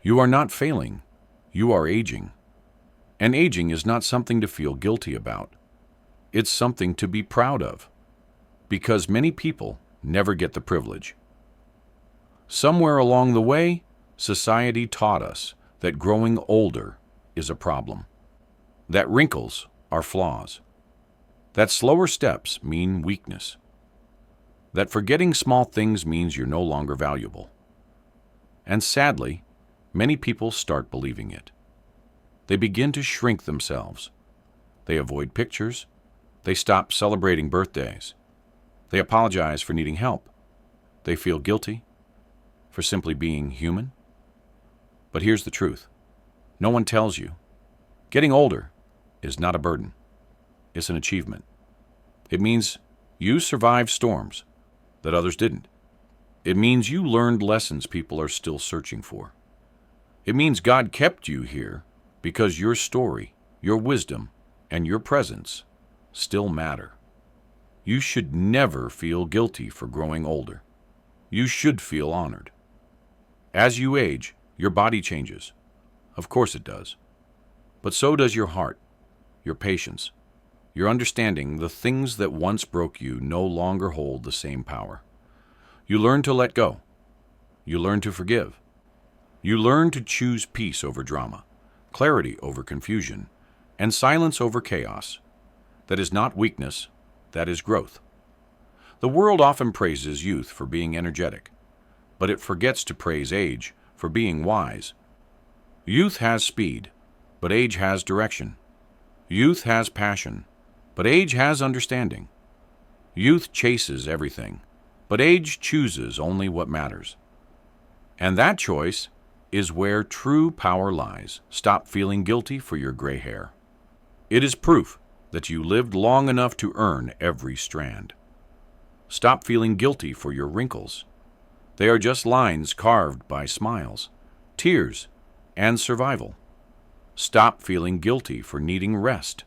You are not failing. You are aging. And aging is not something to feel guilty about. It's something to be proud of. Because many people never get the privilege. Somewhere along the way, society taught us that growing older is a problem. That wrinkles are flaws. That slower steps mean weakness. That forgetting small things means you're no longer valuable. And sadly, many people start believing it. They begin to shrink themselves. They avoid pictures. They stop celebrating birthdays. They apologize for needing help. They feel guilty for simply being human. But here's the truth. No one tells you. Getting older is not a burden. It's an achievement. It means you survived storms that others didn't. It means you learned lessons people are still searching for. It means God kept you here because your story, your wisdom, and your presence still matter. You should never feel guilty for growing older. You should feel honored. As you age, your body changes. Of course it does. But so does your heart, your patience, your understanding the things that once broke you no longer hold the same power. You learn to let go. You learn to forgive. You learn to choose peace over drama, clarity over confusion, and silence over chaos. That is not weakness, that is growth. The world often praises youth for being energetic, but it forgets to praise age for being wise. Youth has speed, but age has direction. Youth has passion, but age has understanding. Youth chases everything, but age chooses only what matters. And that choice is where true power lies. Stop feeling guilty for your gray hair. It is proof that you lived long enough to earn every strand. Stop feeling guilty for your wrinkles. They are just lines carved by smiles, tears, and survival. Stop feeling guilty for needing rest.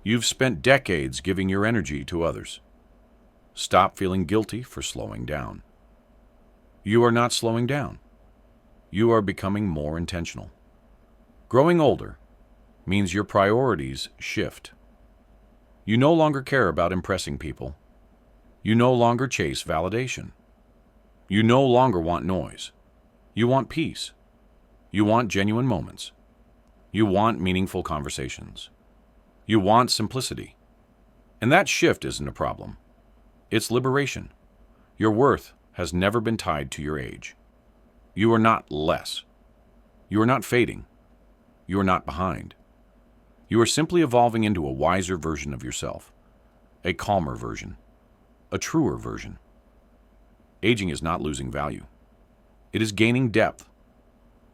You've spent decades giving your energy to others. Stop feeling guilty for slowing down. You are not slowing down. You are becoming more intentional. Growing older means your priorities shift. You no longer care about impressing people. You no longer chase validation. You no longer want noise. You want peace. You want genuine moments. You want meaningful conversations. You want simplicity. And that shift isn't a problem. It's liberation. Your worth has never been tied to your age. You are not less. You are not fading. You are not behind. You are simply evolving into a wiser version of yourself, a calmer version, a truer version. Aging is not losing value. It is gaining depth.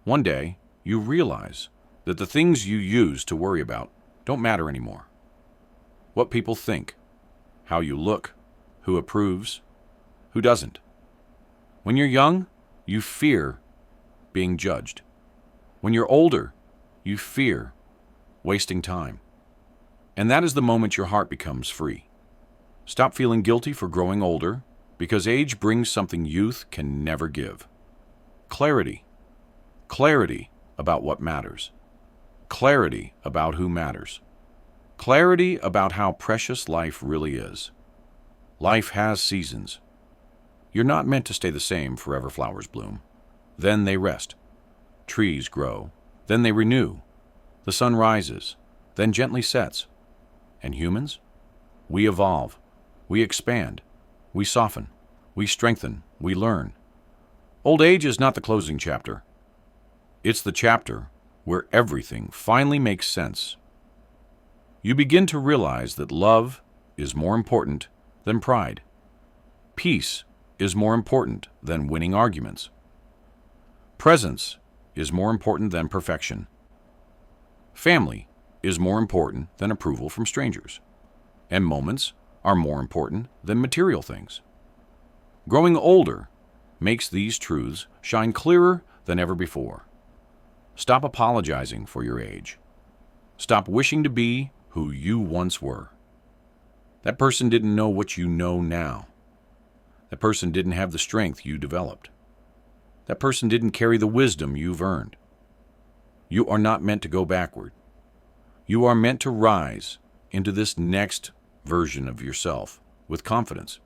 One day, you realize that the things you used to worry about don't matter anymore. What people think, how you look, who approves, who doesn't. When you're young, you fear being judged. When you're older, you fear wasting time. And that is the moment your heart becomes free. Stop feeling guilty for growing older, because age brings something youth can never give. Clarity. Clarity about what matters. Clarity about who matters. Clarity about how precious life really is. Life has seasons. You're not meant to stay the same forever. Flowers bloom. Then they rest. Trees grow. Then they renew. The sun rises. Then gently sets. And humans? We evolve. We expand. We soften. We strengthen. We learn. Old age is not the closing chapter. It's the chapter where everything finally makes sense. You begin to realize that love is more important than pride. Peace is more important than winning arguments. Presence is more important than perfection. Family is more important than approval from strangers. And moments are more important than material things. Growing older makes these truths shine clearer than ever before. Stop apologizing for your age. Stop wishing to be who you once were. That person didn't know what you know now. That person didn't have the strength you developed. That person didn't carry the wisdom you've earned. You are not meant to go backward. You are meant to rise into this next version of yourself with confidence.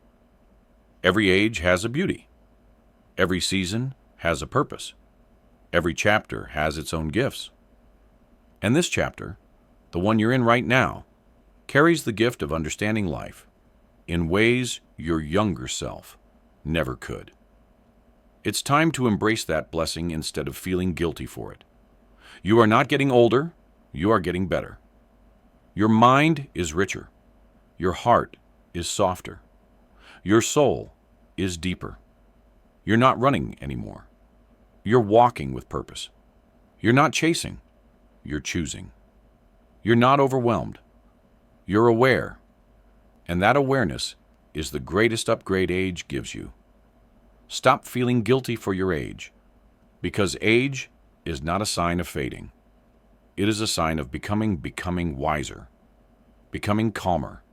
Every age has a beauty. Every season has a purpose. Every chapter has its own gifts. And this chapter, the one you're in right now, carries the gift of understanding life in ways your younger self never could. It's time to embrace that blessing instead of feeling guilty for it. You are not getting older, you are getting better. Your mind is richer. Your heart is softer. Your soul is deeper. You're not running anymore. You're walking with purpose. You're not chasing. You're choosing. You're not overwhelmed. You're aware. And that awareness is the greatest upgrade age gives you. Stop feeling guilty for your age, because age is not a sign of fading. It is a sign of becoming wiser, becoming calmer,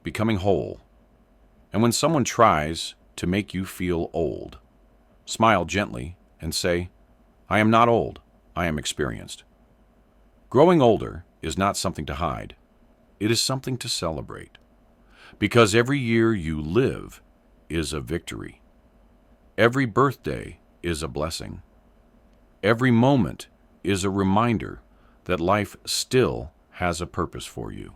becoming whole. And when someone tries to make you feel old, smile gently and say, "I am not old, I am experienced." Growing older is not something to hide. It is something to celebrate. Because every year you live is a victory. Every birthday is a blessing. Every moment is a reminder that life still has a purpose for you.